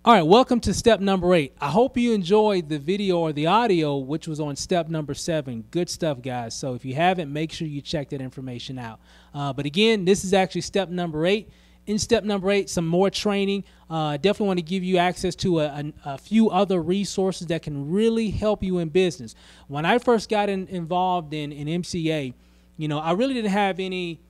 All right, welcome to step number 8. I hope you enjoyed the video or the audio, which was on step number 7. Good stuff, guys. So if you haven't, make sure you check that information out. But again, this is actually step number 8. In step number 8, some more training. Definitely want to give you access to a few other resources that can really help you in business. When I first got involved in MCA, I really didn't have any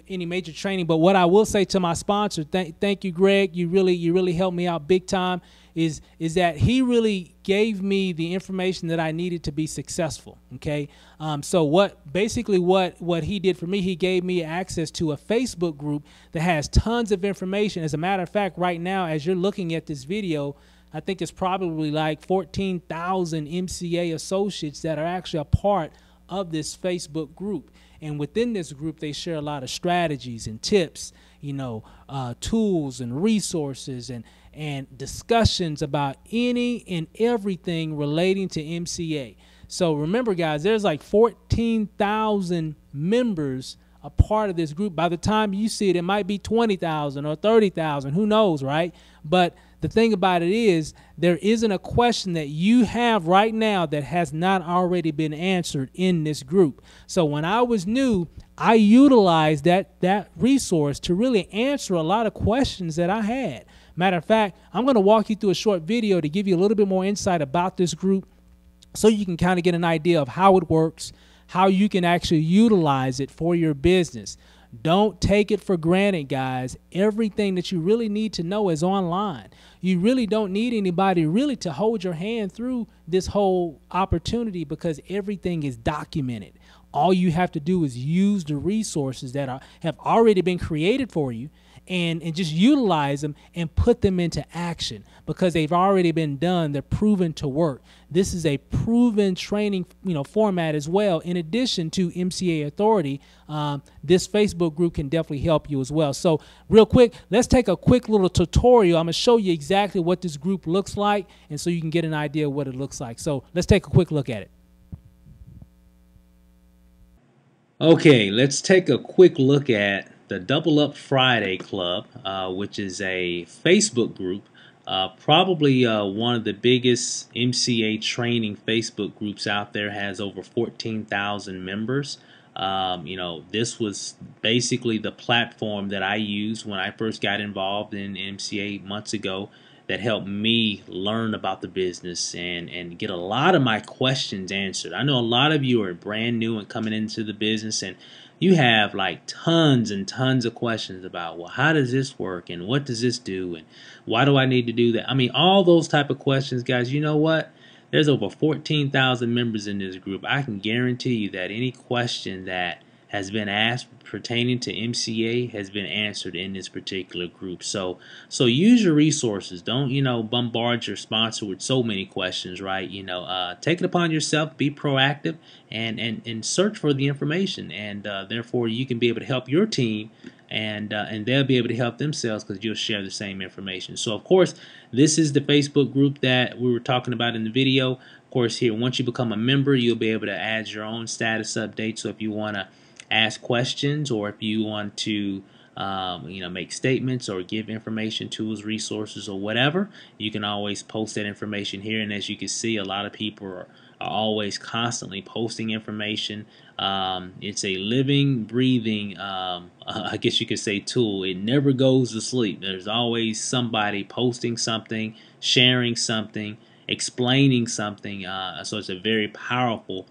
major training, but what I will say to my sponsor, thank you, Greg, you really helped me out big time, is that he really gave me the information that I needed to be successful. Okay, so what he did for me, he gave me access to a Facebook group that has tons of information. As a matter of fact, right now, as you're looking at this video, I think it's probably like 14,000 MCA associates that are actually a part of this Facebook group. And within this group, they share a lot of strategies and tips, tools and resources and discussions about any and everything relating to MCA. So remember, guys, there's like 14,000 members a part of this group. By the time you see it, it might be 20,000 or 30,000. Who knows, right? But the thing about it is, there isn't a question that you have right now that has not already been answered in this group. So when I was new, I utilized that resource to really answer a lot of questions that I had. Matter of fact, I'm going to walk you through a short video to give you a little bit more insight about this group so you can kind of get an idea of how it works, how you can actually utilize it for your business. Don't take it for granted, guys. Everything that you really need to know is online. You really don't need anybody really to hold your hand through this whole opportunity because everything is documented. All you have to do is use the resources that have already been created for you and just utilize them and put them into action because they've already been done. They're proven to work. This is a proven training format as well. In addition to MCA Authority, this Facebook group can definitely help you as well. So real quick, let's take a quick little tutorial. I'm going to show you exactly what this group looks like, and so you can get an idea of what it looks like. So let's take a quick look at it. Okay, let's take a quick look at the Double Up Friday Club, which is a Facebook group, probably one of the biggest MCA training Facebook groups out there, has over 14,000 members. This was basically the platform that I used when I first got involved in MCA months ago that helped me learn about the business and get a lot of my questions answered. I know a lot of you are brand new and coming into the business, and you have like tons and tons of questions about, well, how does this work and what does this do and why do I need to do that? I mean, all those type of questions, guys. You know what? There's over 14,000 members in this group. I can guarantee you that any question that has been asked pertaining to MCA has been answered in this particular group. So use your resources. Don't bombard your sponsor with so many questions, right? Take it upon yourself, be proactive, and search for the information, and therefore you can be able to help your team, and they'll be able to help themselves because you'll share the same information. So of course, this is the Facebook group that we were talking about in the video. Of course, here, once you become a member, you'll be able to add your own status update. So if you want to ask questions, or if you want to make statements or give information, tools, resources, or whatever, you can always post that information here. And as you can see, a lot of people are always constantly posting information. It's a living, breathing, I guess you could say, tool. It never goes to sleep. There's always somebody posting something, sharing something, explaining something. So it's a very powerful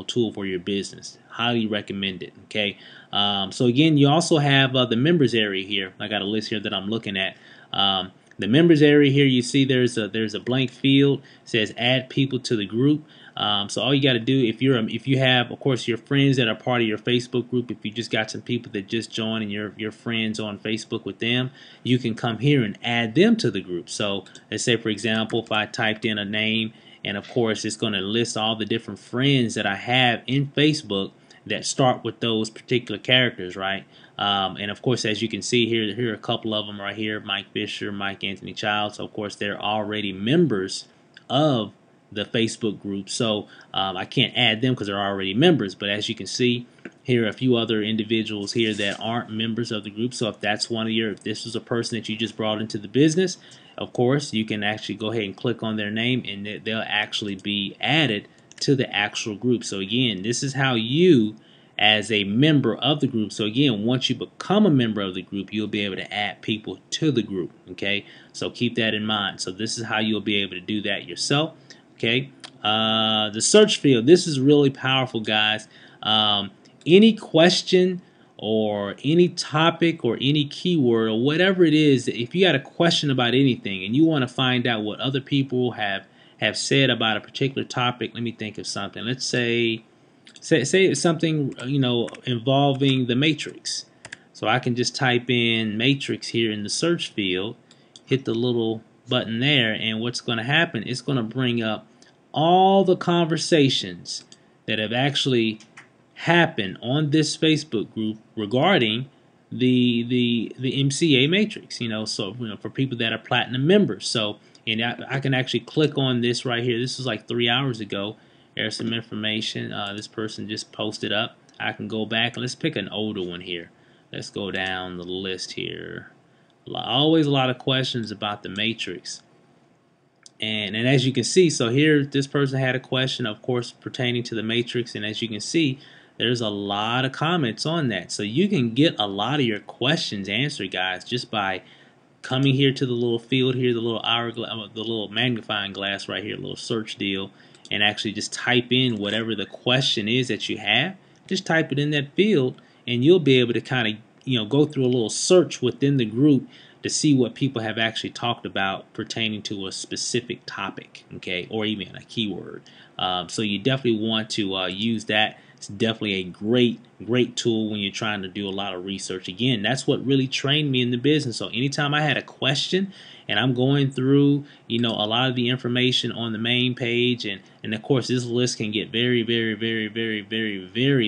tool for your business. Highly recommend it. Okay. So again, you also have the members area here. I got a list here that I'm looking at. The members area here, you see there's a blank field. It says add people to the group. So all you got to do, if you have, of course, your friends that are part of your Facebook group, if you just got some people that just joined and you're friends on Facebook with them, you can come here and add them to the group. So let's say, for example, if I typed in a name, and of course it's going to list all the different friends that I have in Facebook that start with those particular characters, right? And of course, as you can see here are a couple of them right here: Mike Fisher, Mike Anthony Childs. So of course, they're already members of the Facebook group. So I can't add them because they're already members. But as you can see, here are a few other individuals here that aren't members of the group. So if that's if this was a person that you just brought into the business, of course, you can actually go ahead and click on their name and they'll actually be added to the actual group. So again, this is how you, as a member of the group, so again, once you become a member of the group, you'll be able to add people to the group. Okay, so keep that in mind. So this is how you'll be able to do that yourself. Okay, the search field, this is really powerful, guys. Any question or any topic or any keyword or whatever it is, if you got a question about anything and you want to find out what other people have said about a particular topic, let me think of something. Let's say it's something, you know, involving the matrix. So I can just type in matrix here in the search field, hit the little button there, and what's going to happen, it's going to bring up all the conversations that have actually happened on this Facebook group regarding the MCA matrix. You know, so for people that are platinum members. So and I can actually click on this right here. This was like 3 hours ago. There's some information this person just posted up. I can go back and let's pick an older one here. Let's go down the list here. Always a lot of questions about the matrix. And as you can see, so here this person had a question, of course, pertaining to the matrix, and as you can see, there's a lot of comments on that. So you can get a lot of your questions answered, guys, just by coming here to the little field here, the little hourglass, the little magnifying glass right here, little search deal, and actually just type in whatever the question is that you have. Just type it in that field, and you'll be able to kind of go through a little search within the group to see what people have actually talked about pertaining to a specific topic, okay, or even a keyword. So you definitely want to use that. It's definitely a great tool when you're trying to do a lot of research. Again, that's what really trained me in the business. So anytime I had a question and I'm going through, a lot of the information on the main page, and of course this list can get very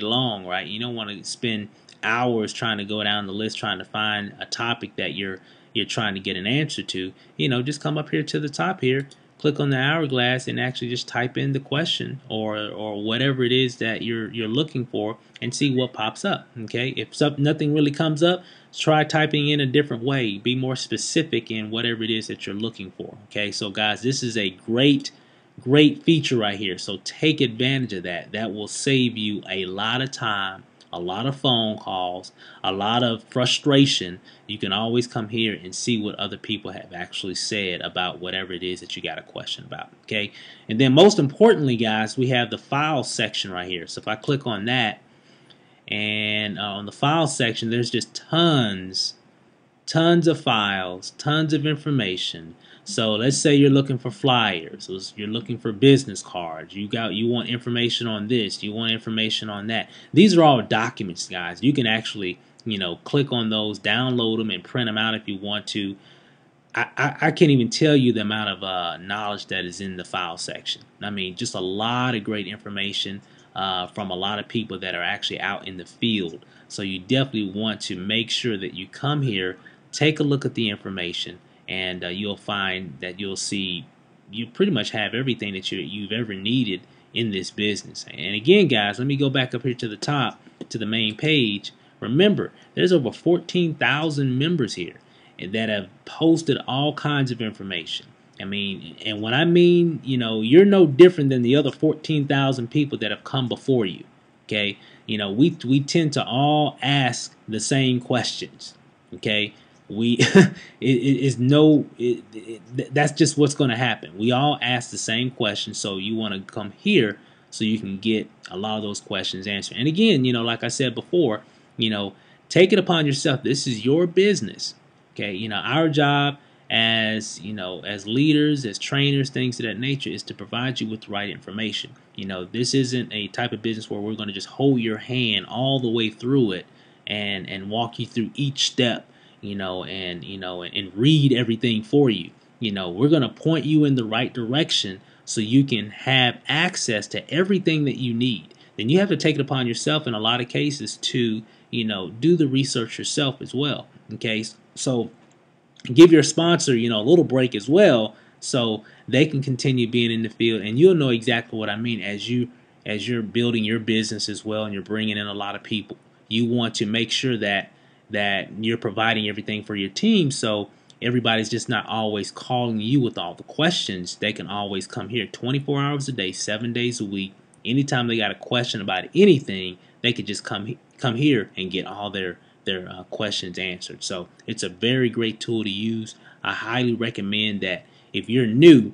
long, right? You don't want to spend hours trying to go down the list trying to find a topic that you're trying to get an answer to. Just come up here to the top here, click on the hourglass, and actually just type in the question or whatever it is that you're looking for and see what pops up. Okay, if nothing really comes up, try typing in a different way. Be more specific in whatever it is that you're looking for. Okay, so guys, this is a great feature right here. So take advantage of that. That will save you a lot of time, a lot of phone calls, a lot of frustration. You can always come here and see what other people have actually said about whatever it is that you got a question about. Okay, and then most importantly, guys, we have the file section right here. So if I click on that, and on the file section, there's just tons of files, tons of information. So let's say you're looking for flyers, you're looking for business cards, you want information on this, you want information on that. These are all documents, guys. You can actually, click on those, download them, and print them out if you want to. I can't even tell you the amount of knowledge that is in the file section. I mean, just a lot of great information from a lot of people that are actually out in the field. So you definitely want to make sure that you come here, take a look at the information, and you'll find that you'll see you pretty much have everything that you've ever needed in this business. And again, guys, let me go back up here to the top to the main page. Remember, there's over 14,000 members here that have posted all kinds of information. I mean, and when I mean, you're no different than the other 14,000 people that have come before you. Okay, we tend to all ask the same questions. Okay, that's just what's going to happen. We all ask the same questions, so you want to come here so you can get a lot of those questions answered. And again, like I said before, take it upon yourself. This is your business. Okay, our job as as leaders, as trainers, things of that nature, is to provide you with the right information. This isn't a type of business where we're going to just hold your hand all the way through it and walk you through each step, and read everything for you. We're going to point you in the right direction so you can have access to everything that you need. Then you have to take it upon yourself in a lot of cases to do the research yourself as well. Okay, so give your sponsor a little break as well, so they can continue being in the field, and you'll know exactly what I mean as you're building your business as well, and you're bringing in a lot of people. You want to make sure that you're providing everything for your team, so everybody's just not always calling you with all the questions. They can always come here 24 hours a day, 7 days a week. Anytime they got a question about anything, they could just come here and get all their questions answered. So it's a very great tool to use. I highly recommend that if you're new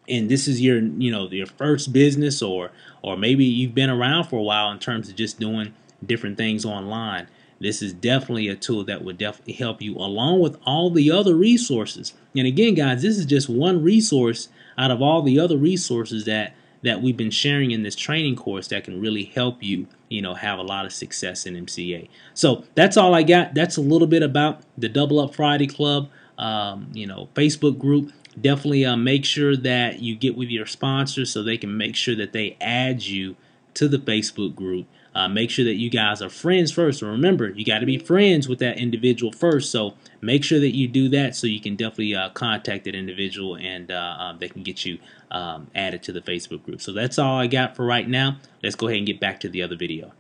and this is your your first business, or maybe you've been around for a while in terms of just doing different things online, this is definitely a tool that would definitely help you, along with all the other resources. And again, guys, this is just one resource out of all the other resources that we've been sharing in this training course that can really help you, have a lot of success in MCA. So that's all I got. That's a little bit about the Double Up Friday Club, Facebook group. Definitely make sure that you get with your sponsors so they can make sure that they add you to the Facebook group. Make sure that you guys are friends first. And remember, you got to be friends with that individual first. So make sure that you do that so you can definitely contact that individual, and they can get you added to the Facebook group. So that's all I got for right now. Let's go ahead and get back to the other video.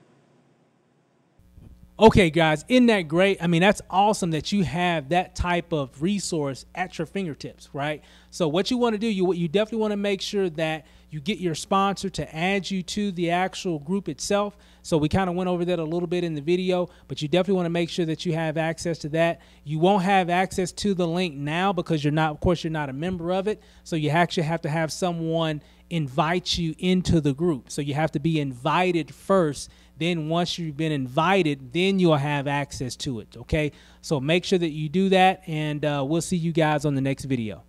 Okay, guys, isn't that great? I mean, that's awesome that you have that type of resource at your fingertips, right? So what you want to do, you definitely want to make sure that you get your sponsor to add you to the actual group itself. So we kind of went over that a little bit in the video, but you definitely want to make sure that you have access to that. You won't have access to the link now because of course, you're not a member of it. So you actually have to have someone invite you into the group. So you have to be invited first. Then once you've been invited, then you'll have access to it, okay? So make sure that you do that, and we'll see you guys on the next video.